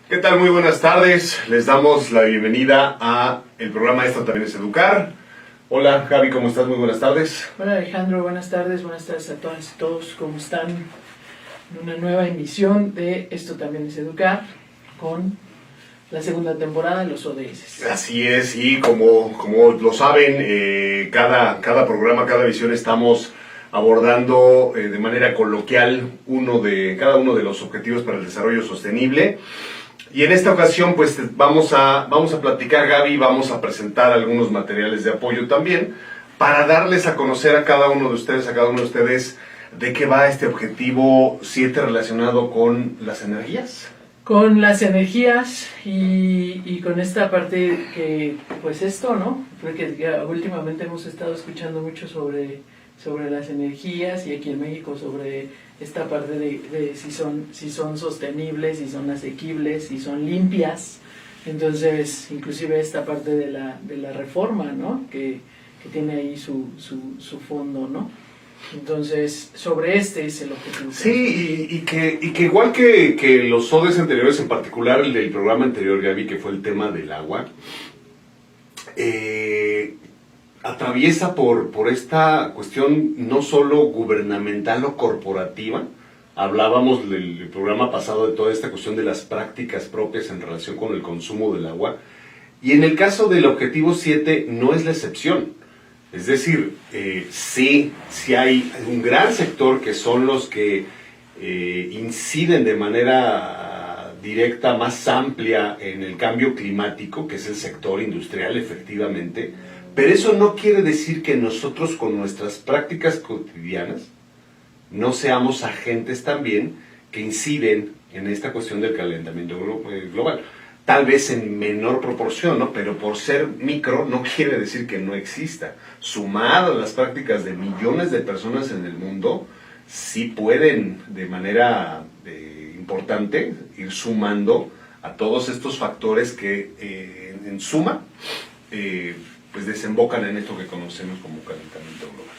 ¿Qué tal? Muy buenas tardes. Les damos la bienvenida a el programa Esto también es educar. Hola Javi, ¿cómo estás? Muy buenas tardes. Hola Alejandro, buenas tardes a todas y todos. ¿Cómo están? En una nueva emisión de Esto también es educar con la segunda temporada de los ODS. Así es, y como lo saben, cada programa, cada visión estamos abordando de manera coloquial cada uno de los objetivos para el desarrollo sostenible. Y en esta ocasión pues vamos a platicar, Gaby, vamos a presentar algunos materiales de apoyo también para darles a conocer a cada uno de ustedes, de qué va este objetivo 7 relacionado con las energías. Con las energías y con esta parte que, pues esto, ¿no? Porque ya últimamente hemos estado escuchando mucho sobre las energías y aquí en México sobre esta parte de si son sostenibles, si son asequibles, si son limpias. Entonces, inclusive esta parte de la reforma, ¿no? Que tiene ahí su fondo, ¿no? Entonces, sobre este es el objetivo. Sí, y que igual que los ODS anteriores, en particular el del programa anterior, Gaby, que fue el tema del agua, atraviesa por esta cuestión no solo gubernamental o corporativa. Hablábamos del programa pasado de toda esta cuestión de las prácticas propias en relación con el consumo del agua. Y en el caso del objetivo 7 no es la excepción. Es decir, sí hay un gran sector que son los que inciden de manera directa, más amplia en el cambio climático, que es el sector industrial, efectivamente. Pero eso no quiere decir que nosotros con nuestras prácticas cotidianas no seamos agentes también que inciden en esta cuestión del calentamiento global. Tal vez en menor proporción, ¿no? Pero por ser micro no quiere decir que no exista. Sumado a las prácticas de millones de personas en el mundo, sí pueden de manera importante ir sumando a todos estos factores que en suma pues desembocan en esto que conocemos como calentamiento global.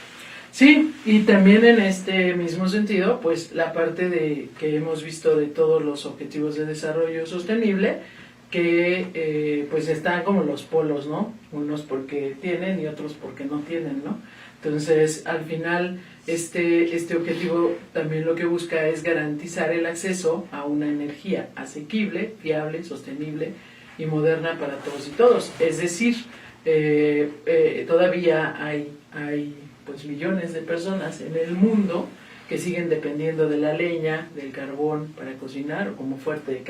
Sí, y también en este mismo sentido, pues la parte que hemos visto de todos los objetivos de desarrollo sostenible, que pues están como los polos, ¿no? Unos porque tienen y otros porque no tienen, ¿no? Entonces, al final, este objetivo también lo que busca es garantizar el acceso a una energía asequible, fiable, sostenible y moderna para todos y todos. Es decir, todavía hay pues millones de personas en el mundo que siguen dependiendo de la leña, del carbón para cocinar o como fuente de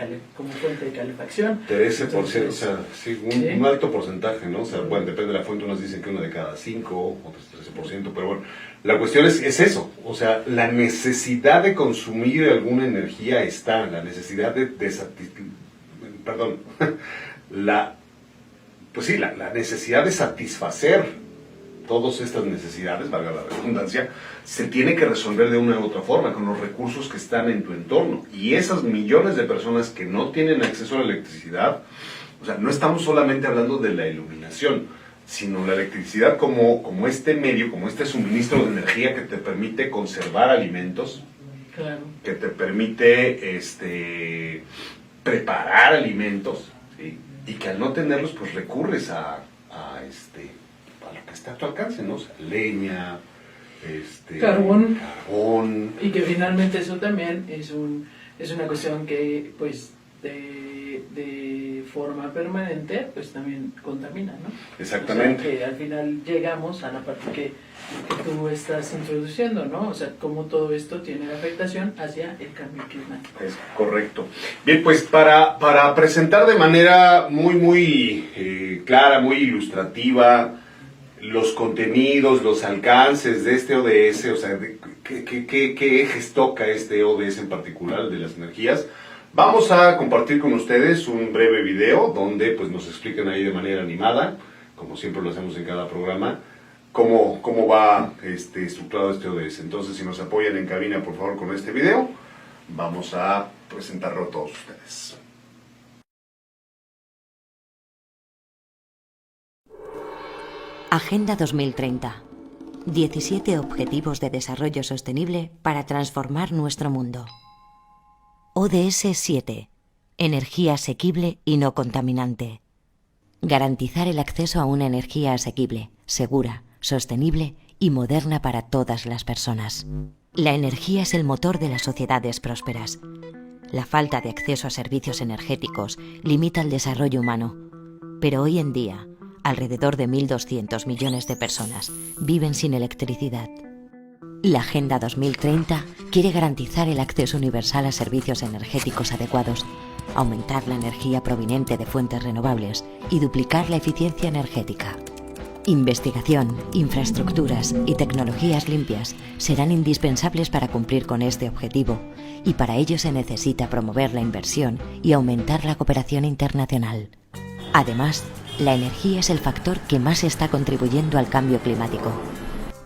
calefacción. 13%, o sea, sí, un alto porcentaje, ¿no? O sea, bueno, depende de la fuente, unos dicen que una de cada 5, otros 13%, pero bueno, la cuestión es eso, o sea, la necesidad de consumir alguna energía está, la necesidad la necesidad de satisfacer todas estas necesidades, valga la redundancia, se tiene que resolver de una u otra forma, con los recursos que están en tu entorno. Y esas millones de personas que no tienen acceso a la electricidad, o sea, no estamos solamente hablando de la iluminación, sino la electricidad como este medio, como este suministro de energía que te permite conservar alimentos, claro, que te permite preparar alimentos, ¿sí? Y que al no tenerlos, pues recurres a lo que está a tu alcance, ¿no? O sea, leña, carbón, y que finalmente eso también es una cuestión que, pues, de forma permanente, pues también contamina, ¿no? Exactamente. O sea, que al final llegamos a la parte que tú estás introduciendo, ¿no? O sea, cómo todo esto tiene afectación hacia el cambio climático. Es correcto. Bien, pues para presentar de manera muy clara, muy ilustrativa, los contenidos, los alcances de este ODS, o sea, qué ejes toca este ODS en particular, el de las energías. Vamos a compartir con ustedes un breve video donde pues nos explican ahí de manera animada, como siempre lo hacemos en cada programa, cómo va estructurado este ODS. Entonces, si nos apoyan en cabina, por favor, con este video, vamos a presentarlo a todos ustedes. Agenda 2030. 17 Objetivos de Desarrollo Sostenible para transformar nuestro mundo. ODS 7. Energía asequible y no contaminante. Garantizar el acceso a una energía asequible, segura, sostenible y moderna para todas las personas. La energía es el motor de las sociedades prósperas. La falta de acceso a servicios energéticos limita el desarrollo humano, pero hoy en día, alrededor de 1.200 millones de personas viven sin electricidad. La Agenda 2030 quiere garantizar el acceso universal a servicios energéticos adecuados, aumentar la energía proveniente de fuentes renovables y duplicar la eficiencia energética. Investigación, infraestructuras y tecnologías limpias serán indispensables para cumplir con este objetivo, y para ello se necesita promover la inversión y aumentar la cooperación internacional. Además, la energía es el factor que más está contribuyendo al cambio climático.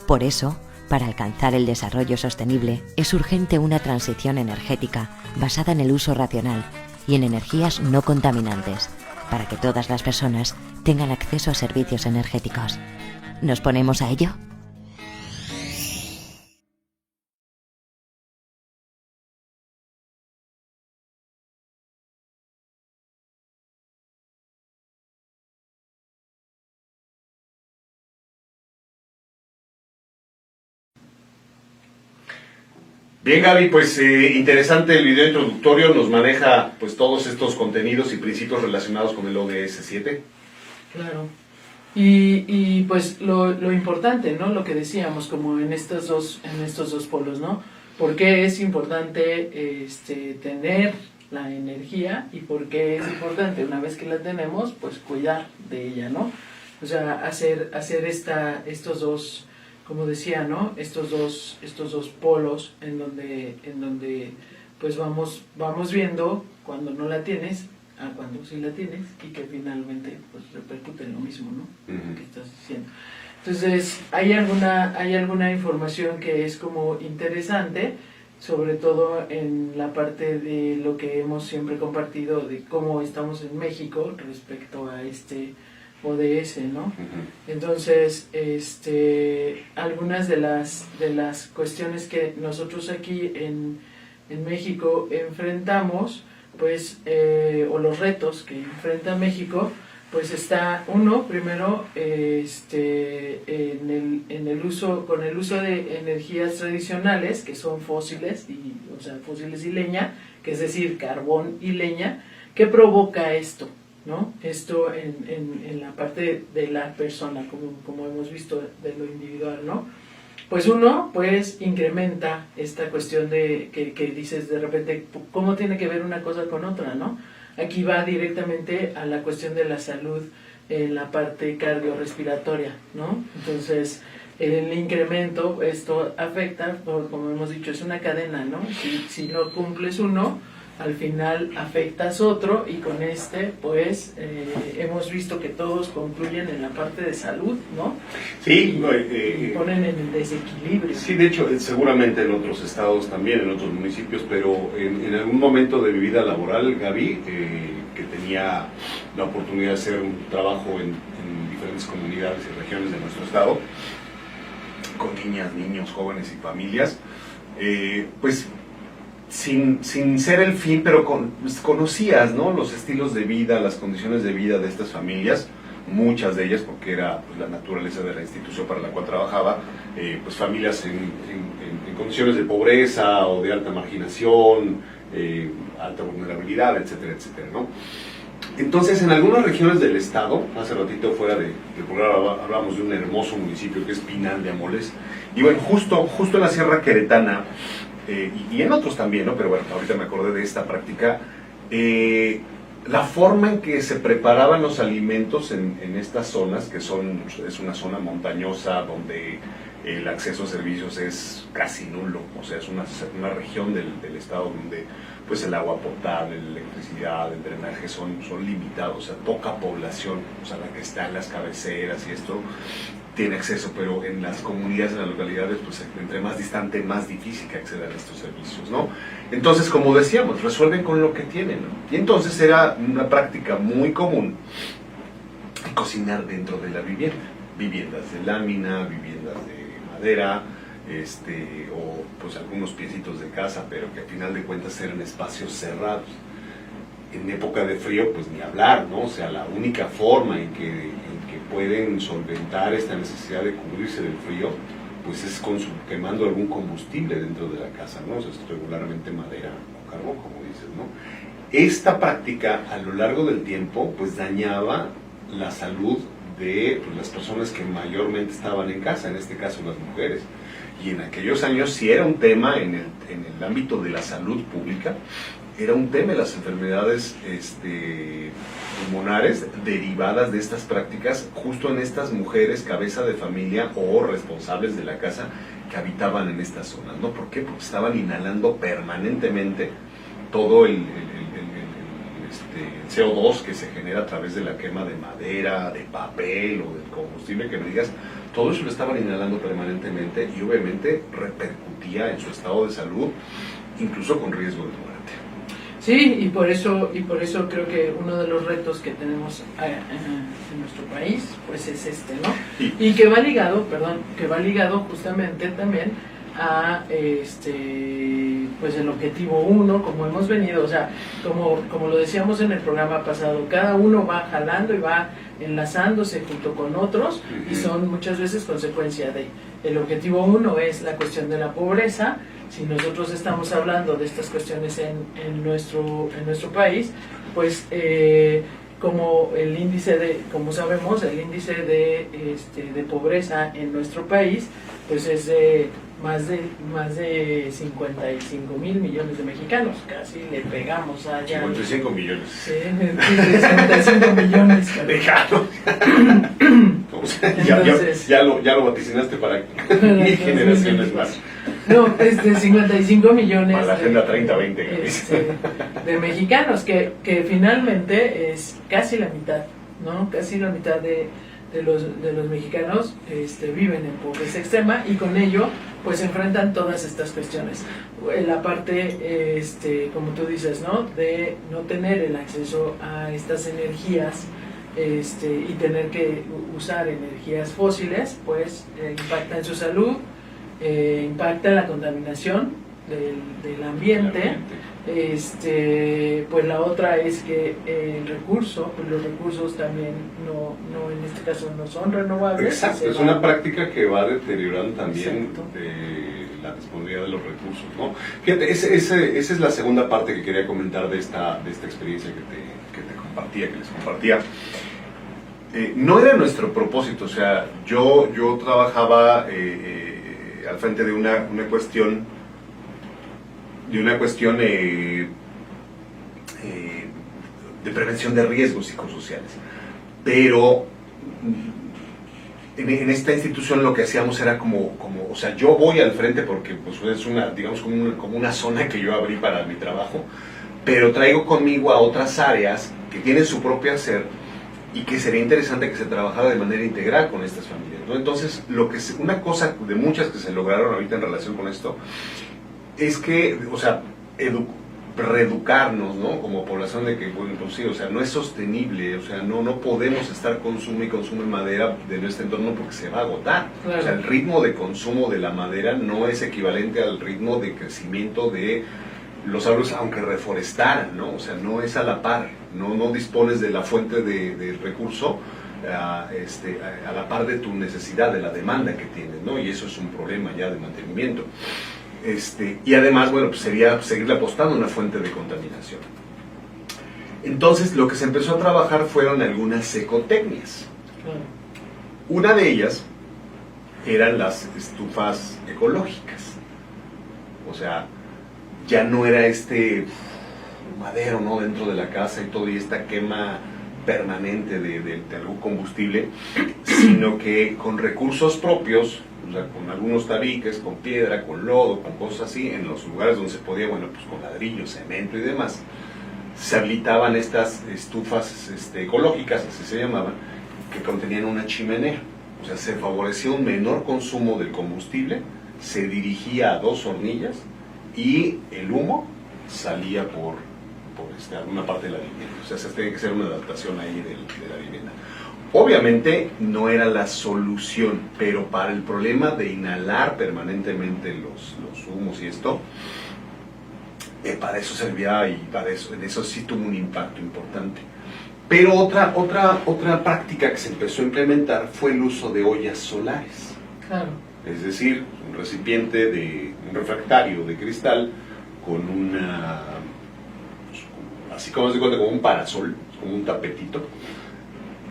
Por eso, para alcanzar el desarrollo sostenible, es urgente una transición energética basada en el uso racional y en energías no contaminantes, para que todas las personas tengan acceso a servicios energéticos. ¿Nos ponemos a ello? Bien, Gaby, pues interesante el video introductorio, nos maneja pues todos estos contenidos y principios relacionados con el ODS 7. Claro. Y pues lo importante, ¿no? Lo que decíamos, como en estos dos polos, ¿no? ¿Por qué es importante tener la energía y por qué es importante, una vez que la tenemos, pues cuidar de ella, ¿no? O sea, hacer estos dos, como decía, ¿no? Estos dos polos en donde pues vamos viendo cuando no la tienes a cuando sí la tienes, y que finalmente pues repercute en lo mismo, ¿no? Que estás diciendo. Entonces, hay alguna información que es como interesante, sobre todo en la parte de lo que hemos siempre compartido de cómo estamos en México respecto a este ODS, ¿no? Entonces, algunas de las cuestiones que nosotros aquí en México enfrentamos, pues, o los retos que enfrenta México, pues está primero, en el uso, con el uso de energías tradicionales, que son fósiles, fósiles y leña, que es decir, carbón y leña, que provoca esto, ¿no? Esto en la parte de la persona, como hemos visto, de lo individual, ¿no? Pues pues incrementa esta cuestión de que dices de repente, ¿cómo tiene que ver una cosa con otra, no? Aquí va directamente a la cuestión de la salud en la parte cardiorrespiratoria, ¿no? Entonces, el incremento, esto afecta, como hemos dicho, es una cadena, ¿no? Si no cumples uno, al final afectas otro, y con pues hemos visto que todos concluyen en la parte de salud, ¿no? Sí, ponen en el desequilibrio. Sí, de hecho, seguramente en otros estados también, en otros municipios, pero en algún momento de mi vida laboral, Gaby, que tenía la oportunidad de hacer un trabajo en diferentes comunidades y regiones de nuestro estado, con niñas, niños, jóvenes y familias, pues sin ser el fin, pero pues, conocías, ¿no?, los estilos de vida, las condiciones de vida de estas familias, muchas de ellas, porque era pues, la naturaleza de la institución para la cual trabajaba, pues familias en condiciones de pobreza o de alta marginación, alta vulnerabilidad, etcétera, etcétera, ¿no? Entonces, en algunas regiones del estado, hace ratito fuera del programa hablábamos de un hermoso municipio que es Pinal de Amoles, y bueno, justo en la Sierra Queretana, y en otros también, ¿no? Pero bueno, ahorita me acordé de esta práctica, la forma en que se preparaban los alimentos en estas zonas, que es una zona montañosa donde el acceso a servicios es casi nulo, o sea, es una región del estado donde pues el agua potable, la electricidad, el drenaje son limitados, o sea, poca población, o sea, la que está en las cabeceras y esto tiene acceso, pero en las comunidades, en las localidades, pues entre más distante, más difícil que acceder a estos servicios, ¿no? Entonces, como decíamos, resuelven con lo que tienen, ¿no? Y entonces era una práctica muy común cocinar dentro de la vivienda, viviendas de lámina, viviendas de madera, o pues algunos piecitos de casa, pero que al final de cuentas eran espacios cerrados. en época de frío, pues ni hablar, ¿no? O sea, la única forma en que pueden solventar esta necesidad de cubrirse del frío, pues es quemando algún combustible dentro de la casa, ¿no? O sea, es regularmente madera o carbón, como dices, ¿no? Esta práctica, a lo largo del tiempo, pues dañaba la salud de pues, las personas que mayormente estaban en casa, en este caso las mujeres. Y en aquellos años sí era un tema en el ámbito de la salud pública, era un tema las enfermedades pulmonares derivadas de estas prácticas justo en estas mujeres cabeza de familia o responsables de la casa que habitaban en estas zonas, ¿no? ¿Por qué? Porque estaban inhalando permanentemente todo el CO2 que se genera a través de la quema de madera, de papel o del combustible que me digas, todo eso lo estaban inhalando permanentemente y obviamente repercutía en su estado de salud, incluso con riesgo de muerte. Sí, y por eso creo que uno de los retos que tenemos en nuestro país, pues es ¿no? Y que va ligado justamente también a pues el objetivo 1, como hemos venido, o sea, como lo decíamos en el programa pasado, cada uno va jalando y va enlazándose junto con otros y son muchas veces consecuencia de. El objetivo 1 es la cuestión de la pobreza. Si nosotros estamos hablando de estas cuestiones en nuestro país, pues como sabemos, el índice de pobreza en nuestro país, pues es de más de 55 mil millones de mexicanos, casi le pegamos allá. 55 millones. Sí, 55 millones. Mexicanos. Ya lo vaticinaste para mil generaciones más. No, 55 millones para la Agenda 2020 de mexicanos, que finalmente es casi la mitad, ¿no? Casi la mitad de los mexicanos viven en pobreza extrema y con ello pues enfrentan todas estas cuestiones. La parte, como tú dices, ¿no? De no tener el acceso a estas energías y tener que usar energías fósiles, pues impacta en su salud, impacta en la contaminación del ambiente. Pues la otra es que el recurso, pues los recursos también no en este caso no son renovables. Exacto, es una práctica que va deteriorando también la disponibilidad de los recursos, ¿no? Fíjate, esa es la segunda parte que quería comentar de esta experiencia que les compartía. No era nuestro propósito, o sea, yo trabajaba al frente de una cuestión de prevención de riesgos psicosociales, pero en esta institución lo que hacíamos era como o sea, yo voy al frente porque pues es digamos como una zona que yo abrí para mi trabajo, pero traigo conmigo a otras áreas que tienen su propio hacer y que sería interesante que se trabajara de manera integral con estas familias, ¿no? Entonces, una cosa de muchas que se lograron ahorita en relación con esto es que, o sea, reeducarnos, ¿no? Como población de que, bueno, pues sí, o sea, no es sostenible, o sea, no podemos estar consume madera de nuestro entorno porque se va a agotar. Claro. O sea, el ritmo de consumo de la madera no es equivalente al ritmo de crecimiento de los árboles, aunque reforestaran, ¿no? O sea, no es a la par, no dispones de la fuente de recurso a la par de tu necesidad, de la demanda que tienes, ¿no? Y eso es un problema ya de mantenimiento. Y además, bueno, pues sería seguirle apostando a una fuente de contaminación. Entonces, lo que se empezó a trabajar fueron algunas ecotecnias. Una de ellas eran las estufas ecológicas. O sea, ya no era madero, ¿no? Dentro de la casa y todo, y esta quema permanente de algún combustible, sino que con recursos propios, o sea, con algunos tabiques, con piedra, con lodo, con cosas así, en los lugares donde se podía, bueno, pues con ladrillo, cemento y demás, se habilitaban estas estufas ecológicas, así se llamaban, que contenían una chimenea. O sea, se favorecía un menor consumo del combustible, se dirigía a 2 hornillas y el humo salía por alguna parte de la vivienda. O sea, se tenía que hacer una adaptación ahí de la vivienda. Obviamente no era la solución, pero para el problema de inhalar permanentemente los humos y esto, para eso servía y en eso sí tuvo un impacto importante. Pero otra práctica que se empezó a implementar fue el uso de ollas solares. Claro. Es decir, un recipiente un refractario de cristal con así como se cuenta, como un parasol, como un tapetito,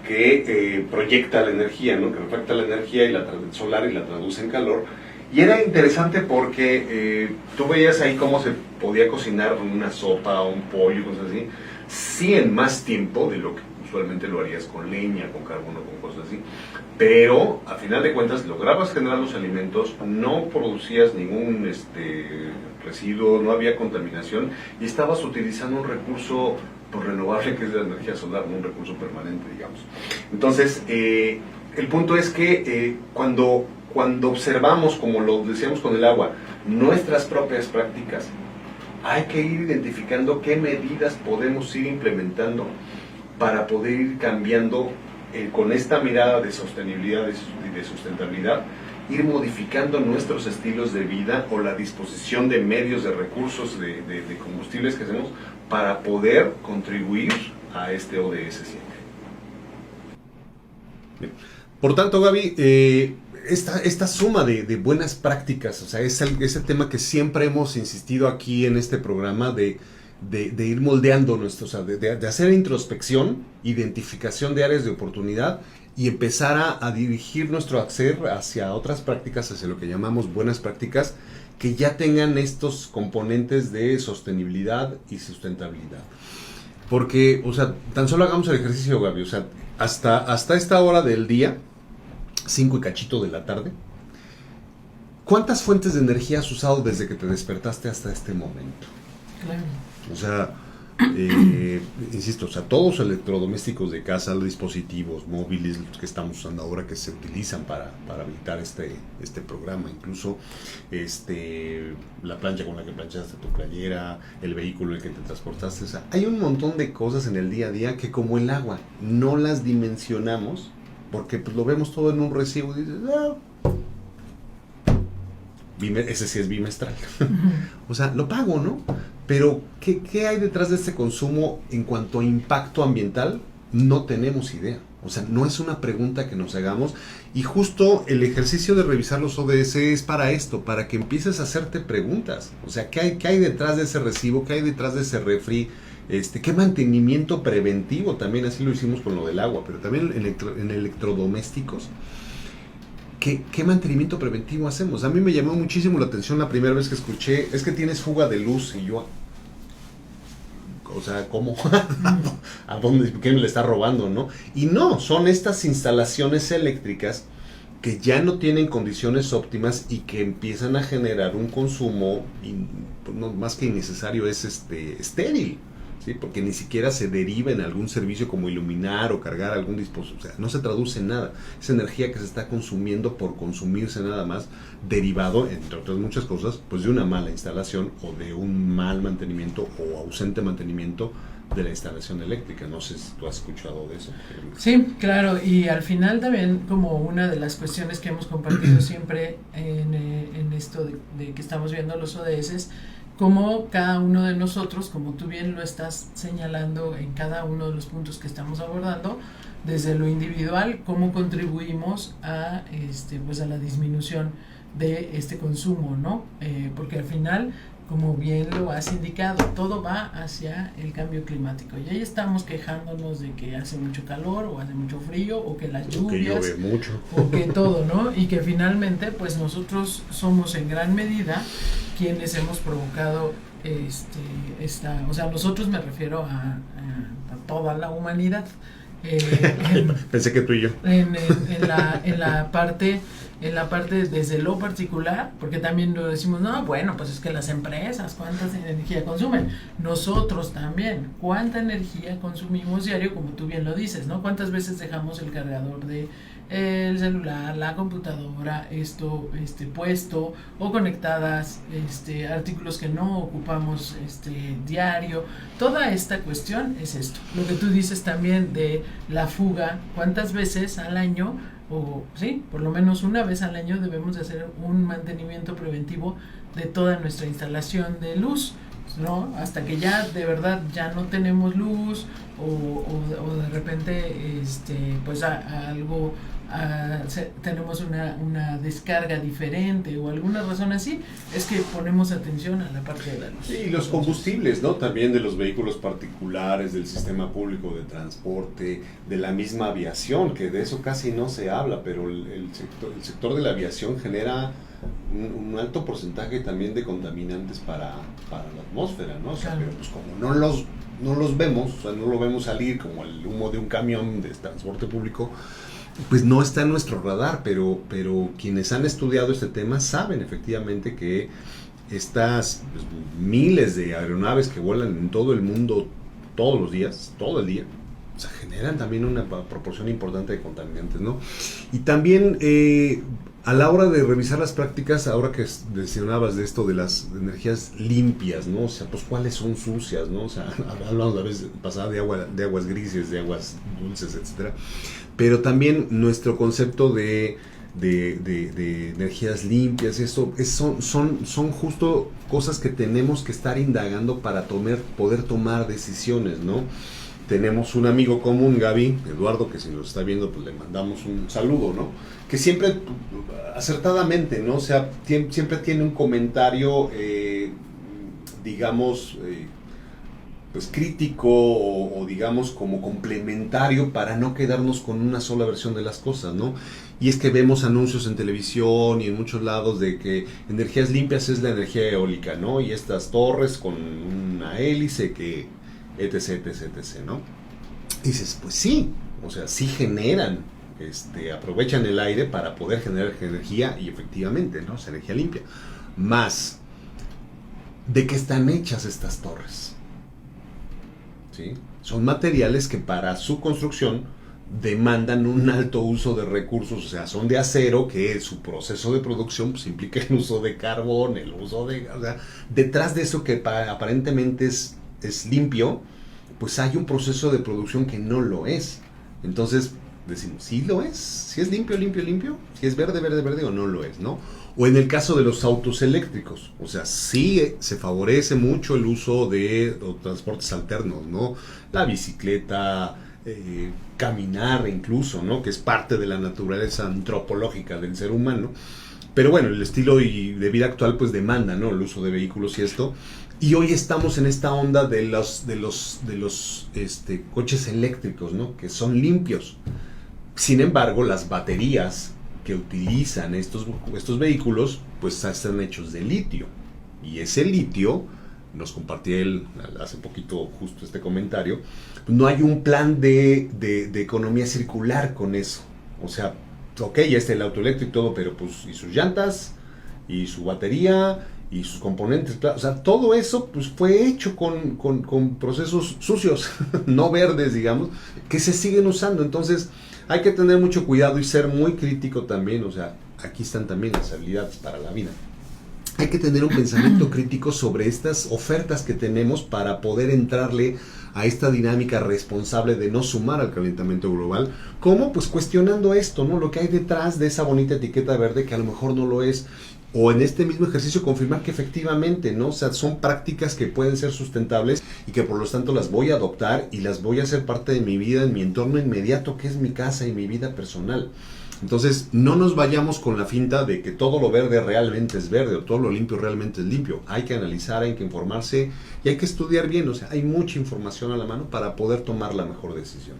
que proyecta la energía, ¿no? Que refracta la energía solar y la traduce en calor. Y era interesante porque tú veías ahí cómo se podía cocinar una sopa, un pollo, cosas así, sí en más tiempo de lo que usualmente lo harías con leña, con carbón o con cosas así, pero a final de cuentas lograbas generar los alimentos, no producías ningún residuo, no había contaminación y estabas utilizando un recurso renovable que es la energía solar, no un recurso permanente, digamos. Entonces, el punto es que cuando observamos, como lo decíamos con el agua, nuestras propias prácticas, hay que ir identificando qué medidas podemos ir implementando para poder ir cambiando con esta mirada de sostenibilidad y de sustentabilidad, ir modificando nuestros estilos de vida o la disposición de medios, de recursos, de combustibles que hacemos para poder contribuir a este ODS 7. Por tanto, Gaby, esta suma de buenas prácticas, o sea, es el tema que siempre hemos insistido aquí en este programa de ir moldeando nuestro, o sea, de hacer introspección, identificación de áreas de oportunidad y empezar a dirigir nuestro hacer hacia otras prácticas, hacia lo que llamamos buenas prácticas, que ya tengan estos componentes de sostenibilidad y sustentabilidad. Porque, o sea, tan solo hagamos el ejercicio, Gaby, o sea, hasta esta hora del día, 5 y cachito de la tarde, ¿cuántas fuentes de energía has usado desde que te despertaste hasta este momento? Claro. O sea, insisto, o sea, todos los electrodomésticos de casa, los dispositivos móviles los que estamos usando ahora, que se utilizan para habilitar este programa, incluso la plancha con la que planchaste tu playera, el vehículo en el que te transportaste, o sea, hay un montón de cosas en el día a día que, como el agua, no las dimensionamos porque pues lo vemos todo en un recibo y dices, ese sí es bimestral. O sea, lo pago, ¿no? Pero, ¿qué hay detrás de este consumo en cuanto a impacto ambiental? No tenemos idea. O sea, no es una pregunta que nos hagamos. Y justo el ejercicio de revisar los ODS es para esto, para que empieces a hacerte preguntas. O sea, ¿qué hay detrás de ese recibo? ¿Qué hay detrás de ese refri? ¿Qué mantenimiento preventivo? También así lo hicimos con lo del agua, pero también en electrodomésticos. ¿Qué mantenimiento preventivo hacemos? A mí me llamó muchísimo la atención la primera vez que escuché, es que tienes fuga de luz, y yo, o sea, ¿cómo? ¿A dónde? ¿Quién me le está robando, no? Y no, son estas instalaciones eléctricas que ya no tienen condiciones óptimas y que empiezan a generar un consumo, no, más que innecesario, es estéril. ¿Sí? Porque ni siquiera se deriva en algún servicio como iluminar o cargar algún dispositivo, o sea, no se traduce en nada. Es energía que se está consumiendo por consumirse nada más, derivado, entre otras muchas cosas, pues de una mala instalación o de un mal mantenimiento o ausente mantenimiento de la instalación eléctrica. No sé si tú has escuchado de eso. Sí, claro, y al final también, como una de las cuestiones que hemos compartido siempre en esto de que estamos viendo los ODS, como cada uno de nosotros, como tú bien lo estás señalando en cada uno de los puntos que estamos abordando, desde lo individual, cómo contribuimos a pues a la disminución de este consumo, ¿no? Porque al final, como bien lo has indicado, todo va hacia el cambio climático. Y ahí estamos quejándonos de que hace mucho calor, o hace mucho frío, o que las lluvias, que llueve mucho, o que todo, ¿no? Y que finalmente, pues nosotros somos en gran medida quienes hemos provocado o sea, nosotros me refiero a toda la humanidad. Pensé que tú y yo. En la parte desde lo particular, porque también lo decimos, no, bueno, pues es que las empresas, ¿cuánta energía consumen? Nosotros también, ¿cuánta energía consumimos diario? Como tú bien lo dices, ¿no? ¿Cuántas veces dejamos el cargador de el celular, la computadora, puesto o conectadas, artículos que no ocupamos diario? Toda esta cuestión es esto. Lo que tú dices también de la fuga, ¿cuántas veces al año, o sí, por lo menos una vez al año, debemos de hacer un mantenimiento preventivo de toda nuestra instalación de luz? ¿no? Hasta que ya de verdad ya no tenemos luz o de repente pues algo tenemos una descarga diferente o alguna razón así, es que ponemos atención a la parte de la luz. Sí, y los combustibles, ¿no? También de los vehículos particulares, del sistema público de transporte, de la misma aviación, que de eso casi no se habla, pero el sector de la aviación genera un alto porcentaje también de contaminantes para la atmósfera, ¿no? O sea, claro. pero pues como no los vemos, o sea, no lo vemos salir como el humo de un camión de transporte público, pues no está en nuestro radar, pero quienes han estudiado este tema saben efectivamente que estas pues, miles de aeronaves que vuelan en todo el mundo todos los días, todo el día, o sea, generan también una proporción importante de contaminantes, ¿no? Y también a la hora de revisar las prácticas, ahora que mencionabas de esto de las energías limpias, ¿no? O sea, pues cuáles son sucias, ¿no? O sea, hablamos la vez pasada de aguas grises, de aguas dulces, etcétera. Pero también nuestro concepto de energías limpias, esto son justo cosas que tenemos que estar indagando para poder tomar decisiones, ¿no? Tenemos un amigo común, Gaby, Eduardo, que si nos está viendo, pues le mandamos un saludo, ¿no? Que siempre, acertadamente, ¿no? O sea, siempre tiene un comentario, digamos, pues crítico o digamos como complementario para no quedarnos con una sola versión de las cosas, ¿no? Y es que vemos anuncios en televisión y en muchos lados de que energías limpias es la energía eólica, ¿no? Y estas torres con una hélice que etc, ¿no? Y dices, pues sí, o sea, sí generan, aprovechan el aire para poder generar energía y efectivamente, ¿no? O sea, energía limpia. Más, ¿de qué están hechas estas torres? ¿Sí? Son materiales que para su construcción demandan un alto uso de recursos, o sea, son de acero, que su proceso de producción pues, implica el uso de carbón, el uso de... O sea, detrás de eso que aparentemente es limpio, pues hay un proceso de producción que no lo es. Entonces, decimos, ¿sí lo es? ¿Sí es limpio? ¿Sí es verde o no lo es, no? O en el caso de los autos eléctricos, o sea, sí se favorece mucho el uso de transportes alternos, ¿no? La bicicleta, caminar incluso, ¿no? Que es parte de la naturaleza antropológica del ser humano. Pero bueno, el estilo de vida actual pues demanda, ¿no? El uso de vehículos y esto. Y hoy estamos en esta onda de los coches eléctricos, ¿no? Que son limpios. Sin embargo, las baterías que utilizan estos vehículos, pues están hechos de litio. Y ese litio, nos compartí él hace poquito justo este comentario, no hay un plan de economía circular con eso. O sea, ok, ya está el auto eléctrico y todo, pero pues, y sus llantas, y su batería, y sus componentes, o sea, todo eso pues fue hecho con procesos sucios, no verdes, digamos, que se siguen usando. Entonces, hay que tener mucho cuidado y ser muy crítico también, o sea, aquí están también las habilidades para la vida. Hay que tener un pensamiento crítico sobre estas ofertas que tenemos para poder entrarle a esta dinámica responsable de no sumar al calentamiento global. ¿Cómo? Pues cuestionando esto, ¿no? Lo que hay detrás de esa bonita etiqueta verde que a lo mejor no lo es. O en este mismo ejercicio confirmar que efectivamente, ¿no? O sea, son prácticas que pueden ser sustentables y que por lo tanto las voy a adoptar y las voy a hacer parte de mi vida, en mi entorno inmediato, que es mi casa y mi vida personal. Entonces, no nos vayamos con la finta de que todo lo verde realmente es verde o todo lo limpio realmente es limpio. Hay que analizar, hay que informarse y hay que estudiar bien. O sea, hay mucha información a la mano para poder tomar la mejor decisión.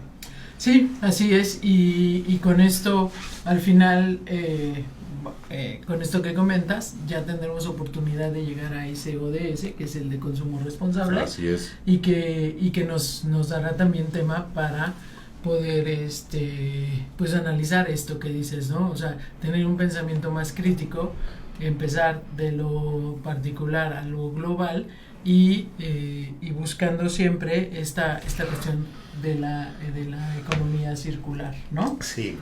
Sí, así es. Y con esto, al final, con esto que comentas, ya tendremos oportunidad de llegar a ese ODS, que es el de consumo responsable. Así es. Y que nos dará también tema para poder pues analizar esto que dices, ¿no? O sea, tener un pensamiento más crítico, empezar de lo particular a lo global y buscando siempre esta cuestión de la economía circular, ¿no? Sí,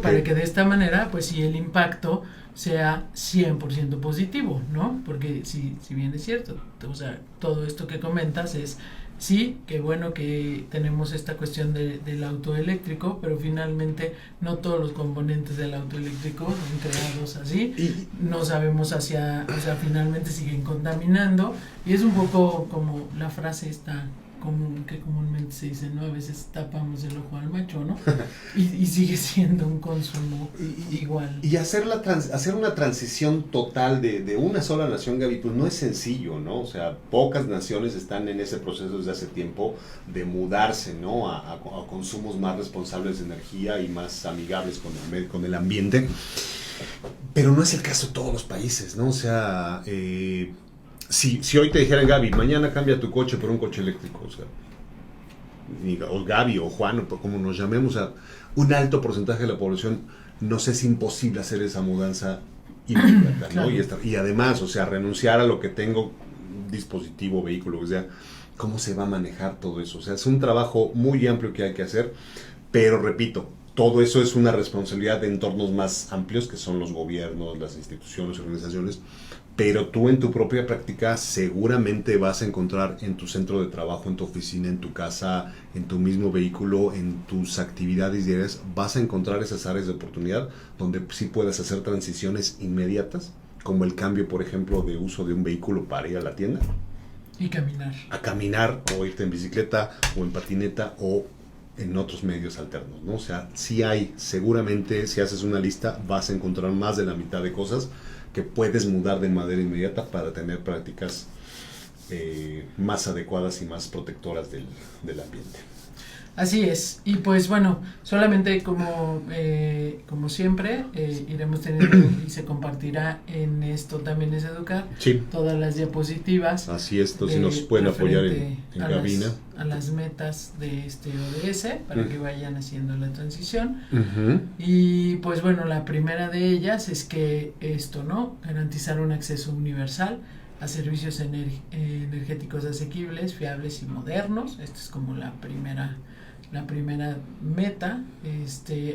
para que de esta manera, pues sí, el impacto sea 100% positivo, ¿no? Porque si bien es cierto, o sea, todo esto que comentas es Sí, qué bueno que tenemos esta cuestión del auto eléctrico, pero finalmente no todos los componentes del auto eléctrico son creados así. No sabemos o sea, finalmente siguen contaminando. Y es un poco como la frase esta común que comúnmente se dice, ¿no? A veces tapamos el ojo al macho, ¿no? Y sigue siendo un consumo igual. Y hacer una transición total de una sola nación, Gaby, pues no es sencillo, ¿no? O sea, pocas naciones están en ese proceso desde hace tiempo de mudarse, ¿no? A consumos más responsables de energía y más amigables con el ambiente. Pero no es el caso de todos los países, ¿no? O sea, si hoy te dijeran, Gaby, mañana cambia tu coche por un coche eléctrico, o sea, o Gaby o Juan, o como nos llamemos, a un alto porcentaje de la población, nos es imposible hacer esa mudanza inmediata, ¿no? Claro. Y además, o sea, renunciar a lo que tengo, dispositivo, vehículo, o sea, ¿cómo se va a manejar todo eso? O sea, es un trabajo muy amplio que hay que hacer, pero repito, todo eso es una responsabilidad de entornos más amplios, que son los gobiernos, las instituciones, organizaciones, pero tú en tu propia práctica seguramente vas a encontrar en tu centro de trabajo, en tu oficina, en tu casa, en tu mismo vehículo, en tus actividades diarias, vas a encontrar esas áreas de oportunidad donde sí puedas hacer transiciones inmediatas, como el cambio, por ejemplo, de uso de un vehículo para ir a la tienda. Y caminar. A caminar, o irte en bicicleta, o en patineta, o en otros medios alternos, ¿no? O sea, sí hay, seguramente, si haces una lista, vas a encontrar más de la mitad de cosas que puedes mudar de manera inmediata para tener prácticas más adecuadas y más protectoras del ambiente. Así es, y pues bueno, solamente como siempre, iremos teniendo y se compartirá en Esto También es Educar, sí, todas las diapositivas. Así es, entonces nos pueden apoyar en cabina. A las metas de este ODS para que vayan haciendo la transición. Uh-huh. Y pues bueno, la primera de ellas es que esto, ¿no? Garantizar un acceso universal a servicios energéticos asequibles, fiables y modernos. Esta es como la primera meta,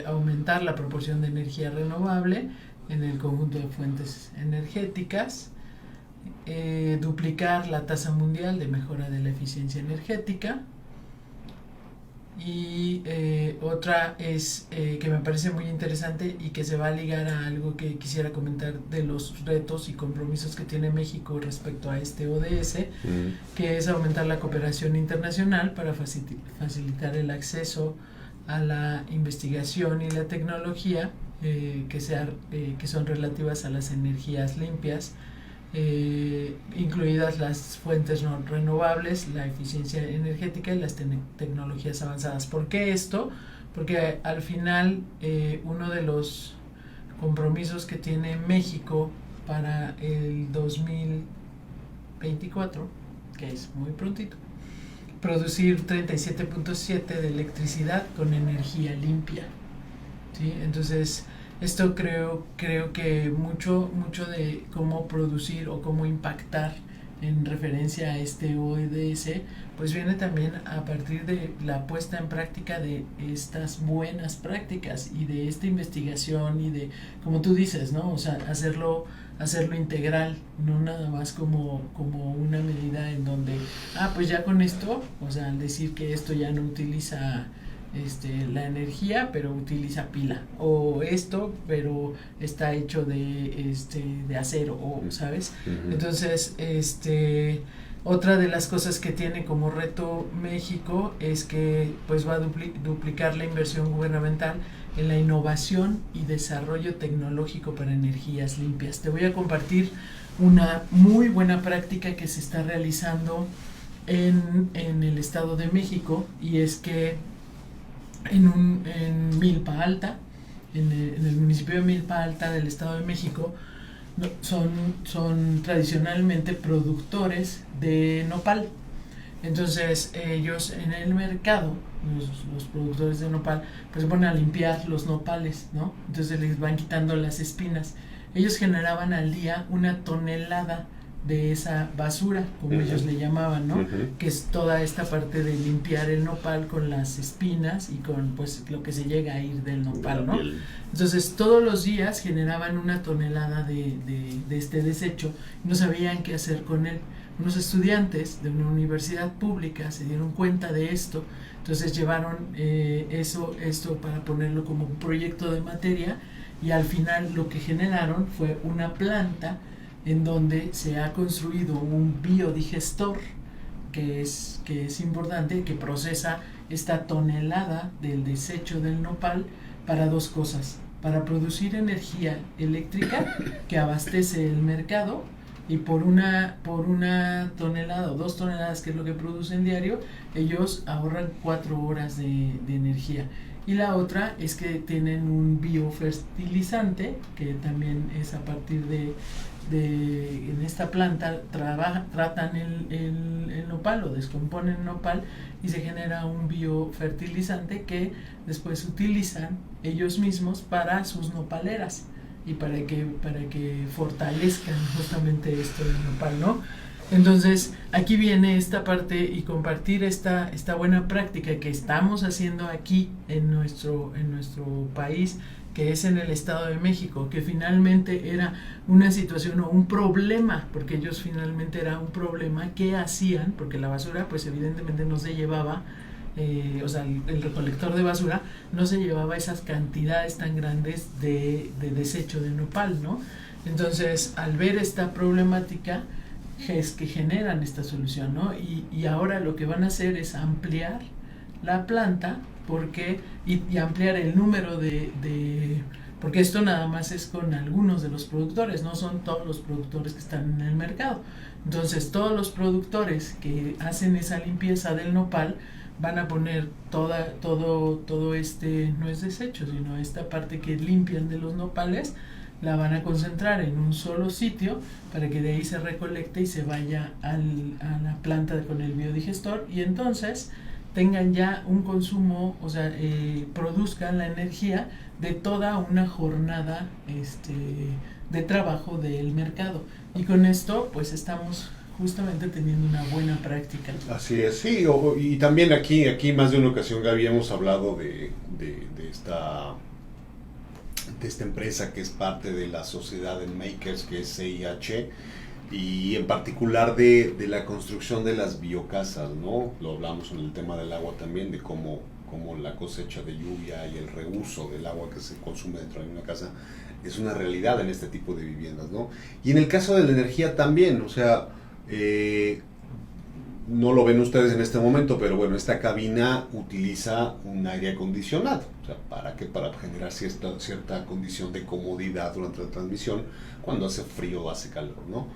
aumentar la proporción de energía renovable en el conjunto de fuentes energéticas, duplicar la tasa mundial de mejora de la eficiencia energética. Y otra es que me parece muy interesante y que se va a ligar a algo que quisiera comentar de los retos y compromisos que tiene México respecto a este ODS, que es aumentar la cooperación internacional para facilitar el acceso a la investigación y la tecnología que son relativas a las energías limpias, incluidas las fuentes no renovables, la eficiencia energética y las tecnologías avanzadas. ¿Por qué esto? Porque al final uno de los compromisos que tiene México para el 2024, que es muy prontito, producir 37.7 de electricidad con energía limpia, ¿sí? Entonces esto creo que mucho de cómo producir o cómo impactar en referencia a este ODS, pues viene también a partir de la puesta en práctica de estas buenas prácticas y de esta investigación y de, como tú dices, ¿no? O sea, hacerlo integral, no nada más como una medida en donde, pues ya con esto, o sea, al decir que esto ya no utiliza la energía, pero utiliza pila, o esto, pero está hecho de acero, o ¿sabes? Uh-huh. Entonces, otra de las cosas que tiene como reto México es que pues va a duplicar la inversión gubernamental en la innovación y desarrollo tecnológico para energías limpias. Te voy a compartir una muy buena práctica que se está realizando en el Estado de México, y es que en Milpa Alta, en el municipio de Milpa Alta del Estado de México, son tradicionalmente productores de nopal. Entonces ellos en el mercado, los productores de nopal, pues se ponen a limpiar los nopales, ¿no? Entonces les van quitando las espinas. Ellos generaban al día 1 tonelada de esa basura, como ellos le llamaban, ¿no? Que es toda esta parte de limpiar el nopal con las espinas y con pues lo que se llega a ir del nopal, ¿no? Entonces todos los días generaban 1 tonelada de este desecho y no sabían qué hacer con él. unos estudiantes de una universidad pública se dieron cuenta de esto, entonces llevaron esto para ponerlo como un proyecto de materia, y al final lo que generaron fue una planta en donde se ha construido un biodigestor que es importante, que procesa esta tonelada del desecho del nopal para dos cosas: para producir energía eléctrica que abastece el mercado, y por una tonelada o 2 toneladas, que es lo que producen diario, ellos ahorran 4 horas de energía. Y la otra es que tienen un biofertilizante, que también es a partir en esta planta tratan el nopal, o descomponen el nopal, y se genera un biofertilizante que después utilizan ellos mismos para sus nopaleras y para que fortalezcan justamente esto del nopal, ¿no? Entonces aquí viene esta parte, y compartir esta buena práctica que estamos haciendo aquí en nuestro país, que es en el Estado de México, que finalmente era una situación o un problema, porque ellos finalmente era un problema que hacían, porque la basura pues evidentemente no se llevaba, o sea, el recolector de basura no se llevaba esas cantidades tan grandes de desecho de nopal, ¿no? Entonces, al ver esta problemática, es que generan esta solución, ¿no? Y ahora lo que van a hacer es ampliar la planta, y ampliar el número porque esto nada más es con algunos de los productores, no son todos los productores que están en el mercado. Entonces, todos los productores que hacen esa limpieza del nopal van a poner todo no es desecho, sino esta parte que limpian de los nopales, la van a concentrar en un solo sitio para que de ahí se recolecte y se vaya a la planta con el biodigestor, y entonces tengan ya un consumo, o sea, produzcan la energía de toda una jornada de trabajo del mercado. Y con esto pues estamos justamente teniendo una buena práctica. Así es, sí, y también aquí más de una ocasión, Gaby, hemos hablado de esta empresa que es parte de la sociedad de makers, que es CIH, y en particular de la construcción de las biocasas, ¿no? Lo hablamos en el tema del agua también, de cómo la cosecha de lluvia y el reuso del agua que se consume dentro de una casa es una realidad en este tipo de viviendas, ¿no? Y en el caso de la energía también, o sea, no lo ven ustedes en este momento, pero bueno, esta cabina utiliza un aire acondicionado. O sea, ¿para qué? Para generar cierta condición de comodidad durante la transmisión cuando hace frío o hace calor, ¿no?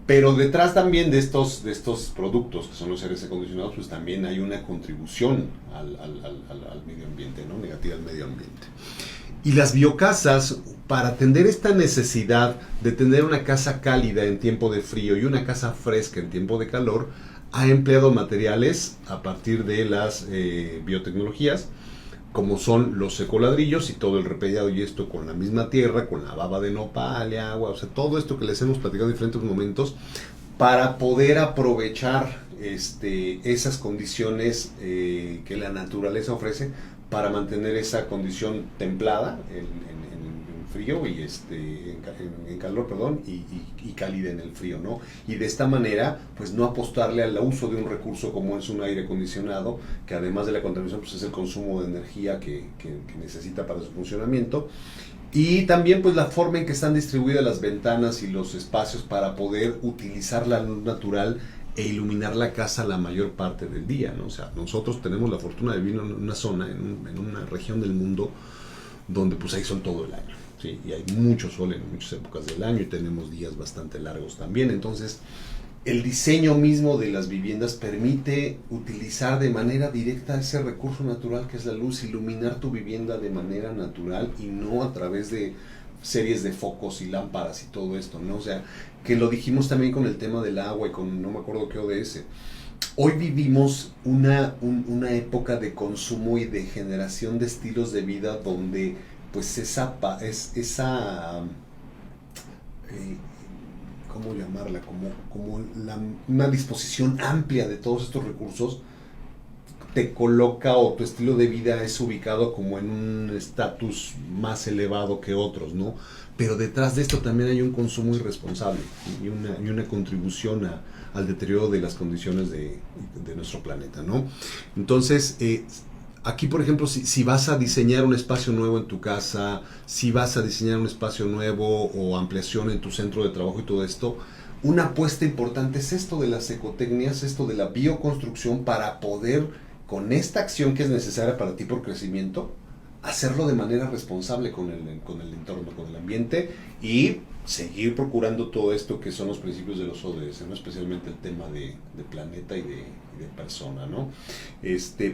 Pero detrás también de estos productos, que son los aires acondicionados, pues también hay una contribución al medio ambiente, ¿no? Negativa al medio ambiente. Y las biocasas, para atender esta necesidad de tener una casa cálida en tiempo de frío y una casa fresca en tiempo de calor, ha empleado materiales a partir de las biotecnologías, como son los ecoladrillos y todo el repellado, y esto con la misma tierra, con la baba de nopal y agua, o sea, todo esto que les hemos platicado en diferentes momentos, para poder aprovechar esas condiciones que la naturaleza ofrece para mantener esa condición templada en frío y en calor, perdón, y cálida en el frío, ¿no? Y de esta manera, pues no apostarle al uso de un recurso como es un aire acondicionado, que además de la contaminación, pues es el consumo de energía que necesita para su funcionamiento. Y también pues la forma en que están distribuidas las ventanas y los espacios para poder utilizar la luz natural e iluminar la casa la mayor parte del día, ¿no? O sea, nosotros tenemos la fortuna de vivir en una zona, en una región del mundo donde pues hay sol todo el año, ¿sí? Y hay mucho sol en muchas épocas del año y tenemos días bastante largos también. Entonces, el diseño mismo de las viviendas permite utilizar de manera directa ese recurso natural que es la luz, iluminar tu vivienda de manera natural y no a través de series de focos y lámparas y todo esto, ¿no? O sea, que lo dijimos también con el tema del agua y con no me acuerdo qué ODS. Hoy vivimos una época de consumo y de generación de estilos de vida donde pues ¿cómo llamarla? Una disposición amplia de todos estos recursos te coloca, o tu estilo de vida es ubicado como en un estatus más elevado que otros, ¿no? Pero detrás de esto también hay un consumo irresponsable y una contribución al deterioro de las condiciones de nuestro planeta, ¿no? Entonces, aquí, por ejemplo, si vas a diseñar un espacio nuevo en tu casa, si vas a diseñar un espacio nuevo o ampliación en tu centro de trabajo y todo esto, una apuesta importante es esto de las ecotecnias, esto de la bioconstrucción, para poder, con esta acción que es necesaria para ti por crecimiento, hacerlo de manera responsable con el entorno, con el ambiente, y seguir procurando todo esto que son los principios de los ODS, ¿no? Especialmente el tema de planeta y de persona, ¿no?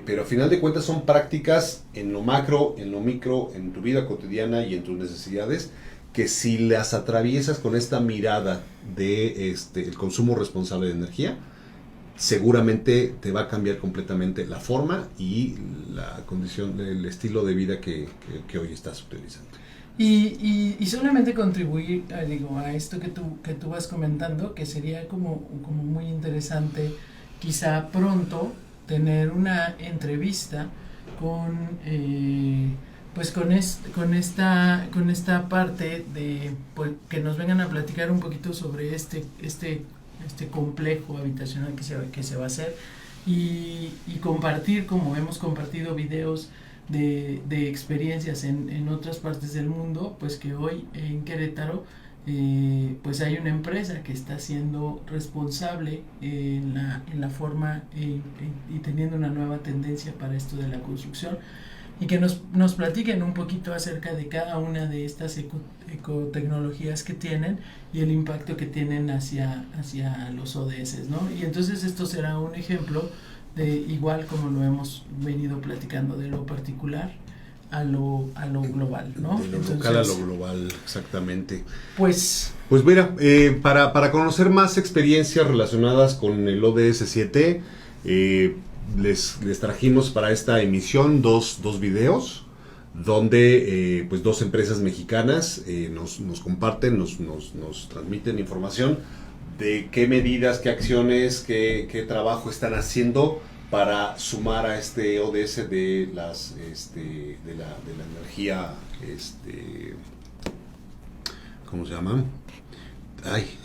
Pero a final de cuentas son prácticas en lo macro, en lo micro, en tu vida cotidiana y en tus necesidades, que si las atraviesas con esta mirada de el consumo responsable de energía, seguramente te va a cambiar completamente la forma y la condición, el estilo de vida que hoy estás utilizando. Y solamente contribuir a esto que tú vas comentando, que sería como muy interesante quizá pronto tener una entrevista con esta parte de, pues, que nos vengan a platicar un poquito sobre este complejo habitacional que se va a hacer, y compartir, como hemos compartido videos de experiencias en otras partes del mundo, pues que hoy en Querétaro pues hay una empresa que está siendo responsable en la forma y teniendo una nueva tendencia para esto de la construcción, y que nos platiquen un poquito acerca de cada una de estas ecotecnologías que tienen y el impacto que tienen hacia los ODS, ¿no? Y entonces esto será un ejemplo de, igual como lo hemos venido platicando, de lo particular a lo global, ¿no? De lo local a lo global, exactamente. Pues mira, para conocer más experiencias relacionadas con el ODS 7, les trajimos para esta emisión dos videos donde pues dos empresas mexicanas nos comparten, nos transmiten información de qué medidas, qué acciones, qué trabajo están haciendo para sumar a este ODS de la energía, ¿cómo se llama?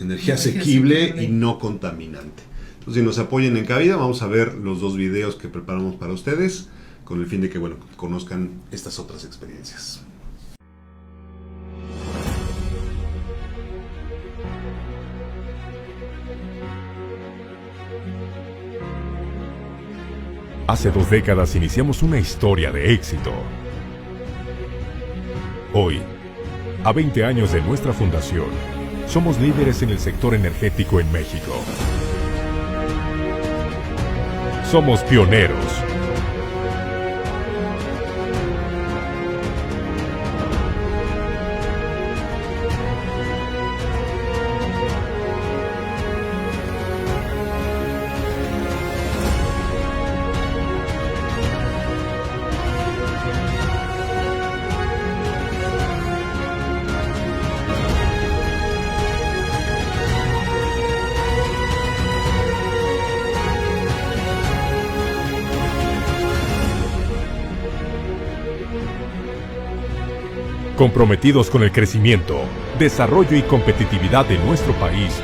Energía asequible y no contaminante. Entonces, si nos apoyen en cabida, vamos a ver los dos videos que preparamos para ustedes, con el fin de que, conozcan estas otras experiencias. Hace 2 décadas iniciamos una historia de éxito. Hoy, a 20 años de nuestra fundación, somos líderes en el sector energético en México. Somos pioneros. Comprometidos con el crecimiento, desarrollo y competitividad de nuestro país,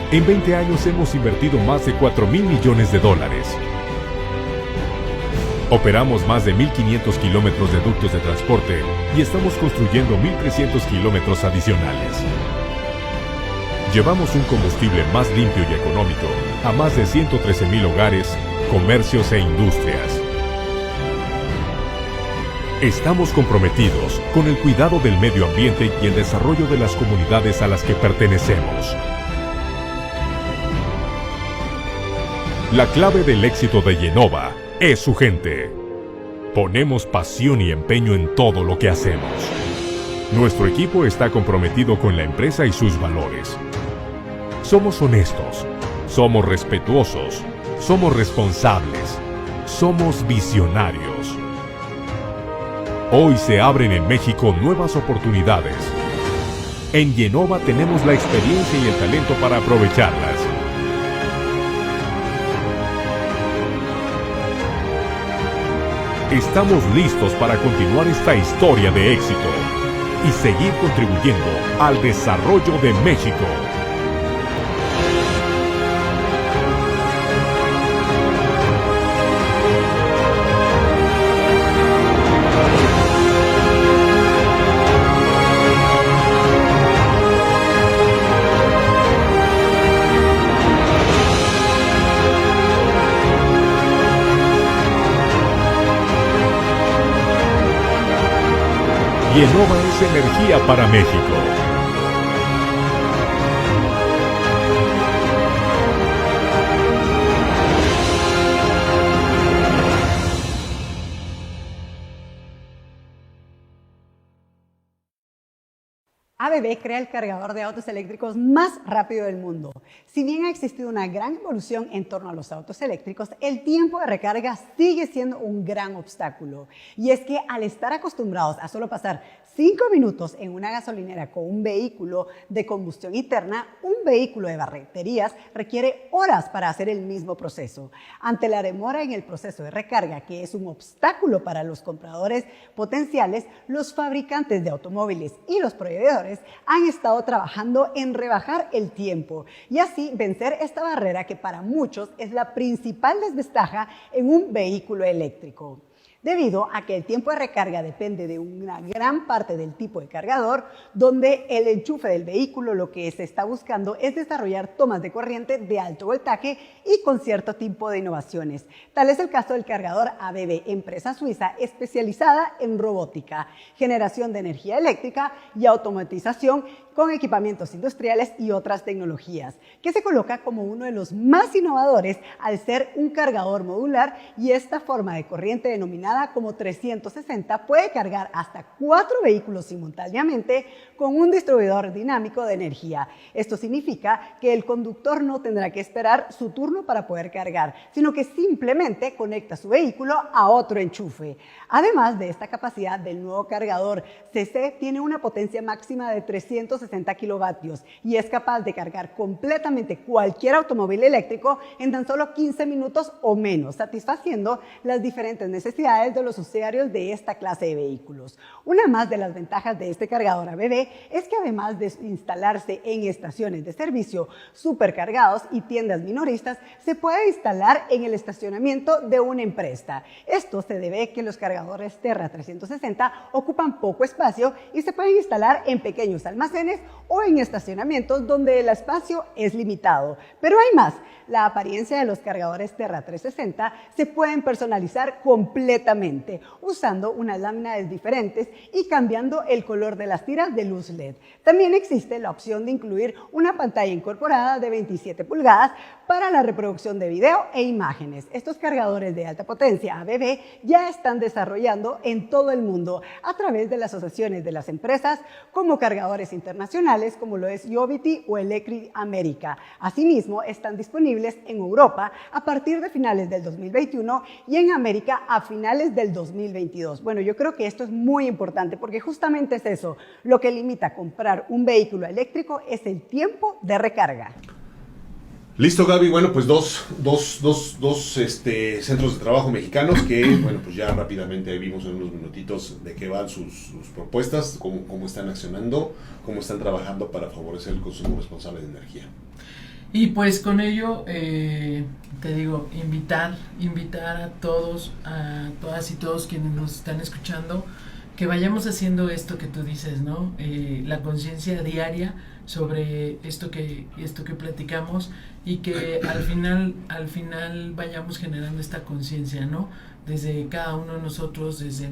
en 20 años hemos invertido más de $4,000 millones. Operamos más de 1,500 kilómetros de ductos de transporte y estamos construyendo 1,300 kilómetros adicionales. Llevamos un combustible más limpio y económico a más de 113,000 hogares, comercios e industrias. Estamos comprometidos con el cuidado del medio ambiente y el desarrollo de las comunidades a las que pertenecemos. La clave del éxito de Yenova es su gente. Ponemos pasión y empeño en todo lo que hacemos. Nuestro equipo está comprometido con la empresa y sus valores. Somos honestos, somos respetuosos, somos responsables, somos visionarios. Hoy se abren en México nuevas oportunidades. En Yenova tenemos la experiencia y el talento para aprovecharlas. Estamos listos para continuar esta historia de éxito y seguir contribuyendo al desarrollo de México. Yenova es energía para México. ABB crea el cargador de autos eléctricos más rápido del mundo. Si bien ha existido una gran evolución en torno a los autos eléctricos, el tiempo de recarga sigue siendo un gran obstáculo. Y es que al estar acostumbrados a solo pasar 5 minutos en una gasolinera con un vehículo de combustión interna, un vehículo de baterías requiere horas para hacer el mismo proceso. Ante la demora en el proceso de recarga, que es un obstáculo para los compradores potenciales, los fabricantes de automóviles y los proveedores han estado trabajando en rebajar el tiempo y así vencer esta barrera que para muchos es la principal desventaja en un vehículo eléctrico. Debido a que el tiempo de recarga depende de una gran parte del tipo de cargador, donde el enchufe del vehículo lo que se está buscando es desarrollar tomas de corriente de alto voltaje y con cierto tipo de innovaciones. Tal es el caso del cargador ABB, empresa suiza especializada en robótica, generación de energía eléctrica y automatización con equipamientos industriales y otras tecnologías, que se coloca como uno de los más innovadores al ser un cargador modular, y esta forma de corriente denominada como 360 puede cargar hasta 4 vehículos simultáneamente con un distribuidor dinámico de energía. Esto significa que el conductor no tendrá que esperar su turno para poder cargar, sino que simplemente conecta su vehículo a otro enchufe. Además de esta capacidad del nuevo cargador, CC tiene una potencia máxima de 360 kilovatios y es capaz de cargar completamente cualquier automóvil eléctrico en tan solo 15 minutos o menos, satisfaciendo las diferentes necesidades de los usuarios de esta clase de vehículos. Una más de las ventajas de este cargador ABB es que además de instalarse en estaciones de servicio supercargados y tiendas minoristas, se puede instalar en el estacionamiento de una empresa. Esto se debe a que los cargadores Terra 360 ocupan poco espacio y se pueden instalar en pequeños almacenes o en estacionamientos donde el espacio es limitado. Pero hay más. La apariencia de los cargadores Terra 360 se pueden personalizar completamente usando unas láminas diferentes y cambiando el color de las tiras de luz LED. También existe la opción de incluir una pantalla incorporada de 27 pulgadas para la reproducción de video e imágenes. Estos cargadores de alta potencia ABB ya están desarrollando en todo el mundo a través de las asociaciones de las empresas como cargadores internacionales como lo es Iovity o Electric America. Asimismo, están disponibles en Europa a partir de finales del 2021 y en América a finales del 2022. Bueno, yo creo que esto es muy importante porque justamente es eso, lo que limita comprar un vehículo eléctrico es el tiempo de recarga. Listo, Gaby. Bueno, pues dos centros de trabajo mexicanos que, bueno, pues ya rápidamente vimos en unos minutitos de qué van sus propuestas, cómo están accionando, cómo están trabajando para favorecer el consumo responsable de energía. Y pues con ello, te digo, invitar a todos, a todas y todos quienes nos están escuchando, que vayamos haciendo esto que tú dices, ¿no? La conciencia diaria sobre esto que platicamos y que al final vayamos generando esta conciencia, ¿no? Desde cada uno de nosotros, desde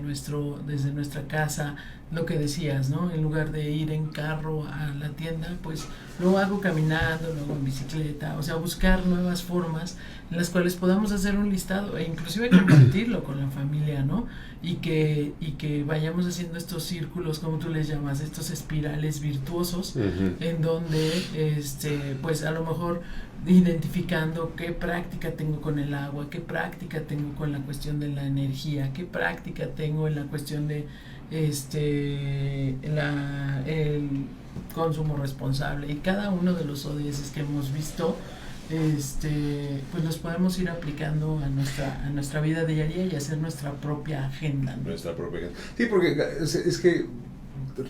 nuestra casa, lo que decías, ¿no? En lugar de ir en carro a la tienda, pues lo hago caminando, lo hago en bicicleta, o sea, buscar nuevas formas en las cuales podamos hacer un listado e inclusive compartirlo con la familia, ¿no? Y que vayamos haciendo estos círculos, como tú les llamas, estos espirales virtuosos, en donde, pues a lo mejor identificando qué práctica tengo con el agua, qué práctica tengo con la cuestión de la energía, qué práctica tengo en la cuestión de el consumo responsable, y cada uno de los ODS que hemos visto, pues los podemos ir aplicando a nuestra vida diaria y hacer nuestra propia agenda, ¿no? Nuestra propia agenda. Sí, porque es que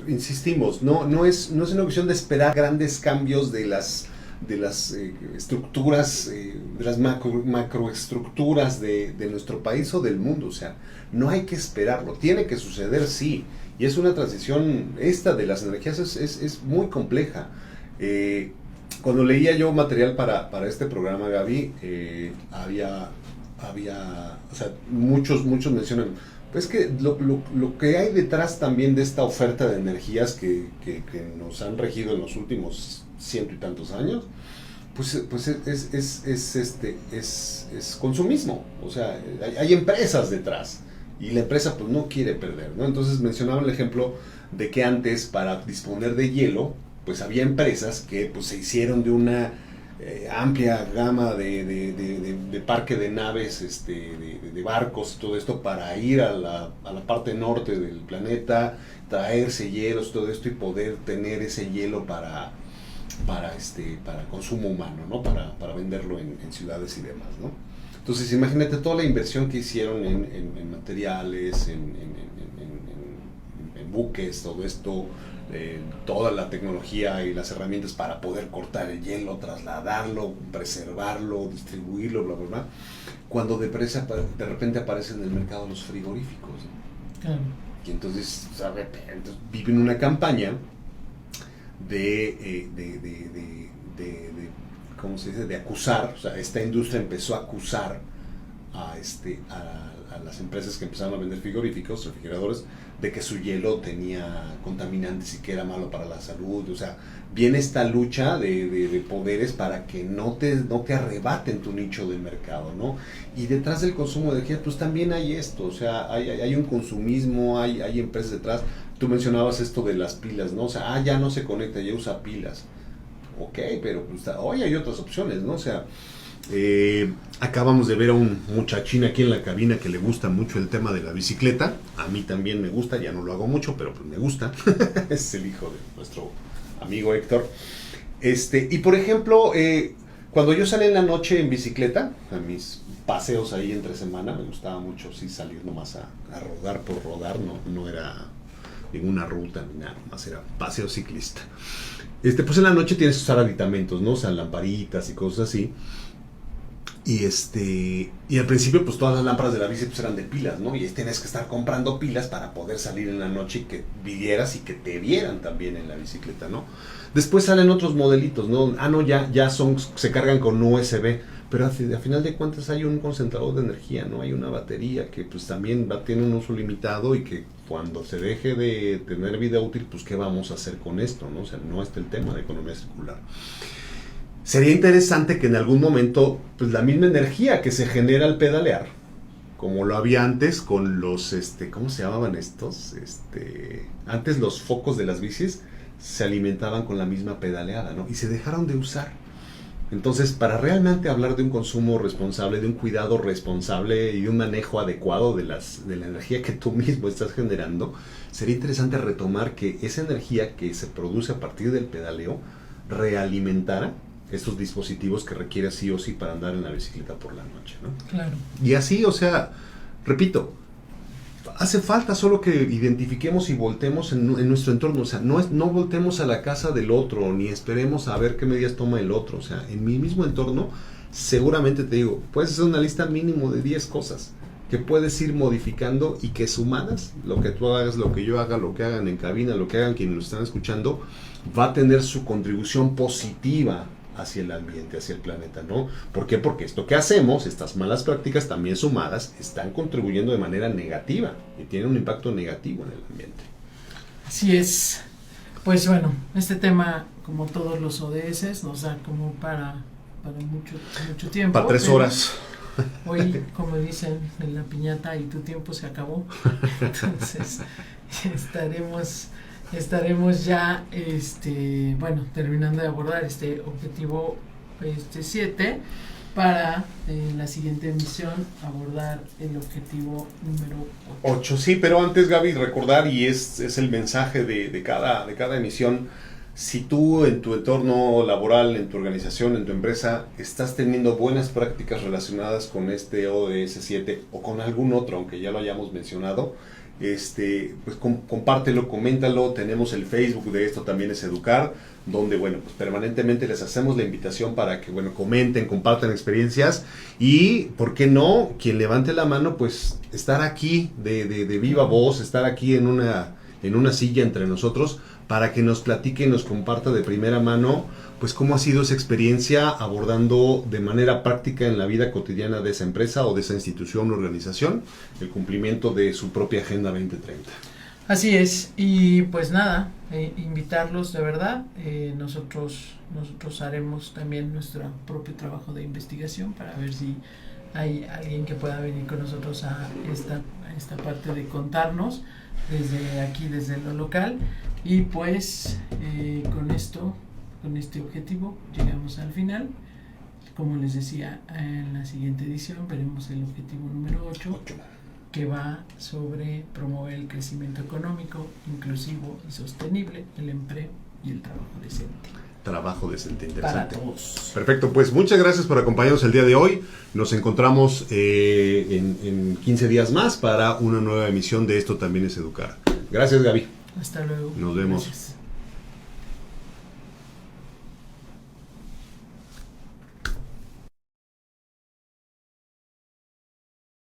insistimos, no es una cuestión de esperar grandes cambios de las estructuras, de las macroestructuras de nuestro país o del mundo. O sea, no hay que esperarlo, tiene que suceder, sí, y es una transición esta de las energías es muy compleja. Cuando leía yo material para este programa, Gaby, había o sea, muchos mencionan, Pues que lo que hay detrás también de esta oferta de energías que nos han regido en los últimos 100 y tantos años, pues es consumismo. O sea, hay empresas detrás y la empresa pues no quiere perder, ¿no? Entonces mencionaba el ejemplo de que antes, para disponer de hielo, pues había empresas que pues se hicieron de una amplia gama de parque de naves, de barcos y todo esto para ir a la parte norte del planeta, traerse hielos, todo esto, y poder tener ese hielo para consumo humano, ¿no? Para venderlo en ciudades y demás, ¿no? Entonces imagínate toda la inversión que hicieron en materiales, en buques, todo esto, toda la tecnología y las herramientas para poder cortar el hielo, trasladarlo, preservarlo, distribuirlo, bla, bla, bla. Cuando de repente aparecen en el mercado los frigoríficos, ¿no? Claro. Y entonces, ¿sabe? Entonces viven una campaña ¿cómo se dice? De acusar. O sea, esta industria empezó a acusar a las empresas que empezaron a vender frigoríficos, refrigeradores, de que su hielo tenía contaminantes y que era malo para la salud. O sea, viene esta lucha de poderes para que no te arrebaten tu nicho de mercado, ¿no? Y detrás del consumo de energía, pues también hay esto. O sea, hay un consumismo, hay empresas detrás. Tú mencionabas esto de las pilas, ¿no? O sea, ya no se conecta, ya usa pilas. Ok, pero pues, hoy hay otras opciones, ¿no? O sea, acabamos de ver a un muchachín aquí en la cabina que le gusta mucho el tema de la bicicleta. A mí también me gusta, ya no lo hago mucho, pero pues me gusta. Es el hijo de nuestro amigo Héctor. Y por ejemplo, cuando yo salí en la noche en bicicleta, a mis paseos ahí entre semana, me gustaba mucho sí salir nomás a rodar por rodar, no era ninguna ruta ni nada, más era paseo ciclista. Pues en la noche tienes que usar aditamentos, ¿no? O sea, lamparitas y cosas así. Y al principio pues todas las lámparas de la bici pues eran de pilas, ¿no? Y tienes que estar comprando pilas para poder salir en la noche y que vivieras y que te vieran también en la bicicleta, ¿no? Después salen otros modelitos, ¿no? Ya se cargan con USB, pero a final de cuentas hay un concentrador de energía, ¿no? Hay una batería que pues también tiene un uso limitado y que cuando se deje de tener vida útil, pues ¿qué vamos a hacer con esto, no? O sea, no está el tema de economía circular. Sería interesante que en algún momento, pues la misma energía que se genera al pedalear, como lo había antes con los, ¿cómo se llamaban estos? Antes los focos de las bicis se alimentaban con la misma pedaleada, ¿no? Y se dejaron de usar. Entonces, para realmente hablar de un consumo responsable, de un cuidado responsable y de un manejo adecuado de la energía que tú mismo estás generando, sería interesante retomar que esa energía que se produce a partir del pedaleo realimentara estos dispositivos que requiere sí o sí para andar en la bicicleta por la noche, ¿no? Claro. Y así, o sea, repito, hace falta solo que identifiquemos y voltemos en nuestro entorno. O sea, no voltemos a la casa del otro, ni esperemos a ver qué medidas toma el otro. O sea, en mi mismo entorno, seguramente te digo, puedes hacer una lista mínimo de 10 cosas que puedes ir modificando y que sumadas, lo que tú hagas, lo que yo haga, lo que hagan en cabina, lo que hagan quienes lo están escuchando, va a tener su contribución positiva hacia el ambiente, hacia el planeta, ¿no? ¿Por qué? Porque esto que hacemos, estas malas prácticas también sumadas, están contribuyendo de manera negativa y tienen un impacto negativo en el ambiente. Así es. Pues bueno, este tema, como todos los ODS, nos da como para mucho tiempo. Para 3 horas. Hoy, como dicen en la piñata, y tu tiempo se acabó. Entonces, estaremos ya terminando de abordar este objetivo 7 para en la siguiente emisión abordar el objetivo número 8. Sí, pero antes, Gaby, recordar, y es el mensaje de cada emisión: si tú en tu entorno laboral, en tu organización, en tu empresa, estás teniendo buenas prácticas relacionadas con este ODS 7 o con algún otro, aunque ya lo hayamos mencionado, pues compártelo, coméntalo. Tenemos el Facebook de Esto También es Educar, donde pues permanentemente les hacemos la invitación para que comenten, compartan experiencias y, ¿por qué no? Quien levante la mano, pues estar aquí de viva voz, estar aquí en una en una silla entre nosotros para que nos platique y nos comparta de primera mano pues cómo ha sido esa experiencia abordando de manera práctica en la vida cotidiana de esa empresa o de esa institución o organización el cumplimiento de su propia Agenda 2030. Así es, y pues nada, invitarlos de verdad, nosotros haremos también nuestro propio trabajo de investigación para ver si hay alguien que pueda venir con nosotros a esta parte de contarnos desde aquí, desde lo local, y pues con este objetivo llegamos al final. Como les decía, en la siguiente edición veremos el objetivo número 8. Que va sobre promover el crecimiento económico, inclusivo y sostenible, el empleo y el trabajo decente. Trabajo decente, interesante. Para todos. Perfecto, pues muchas gracias por acompañarnos el día de hoy. Nos encontramos en 15 días más para una nueva emisión de Esto también es educar. Gracias, Gaby. Hasta luego. Nos vemos. Gracias.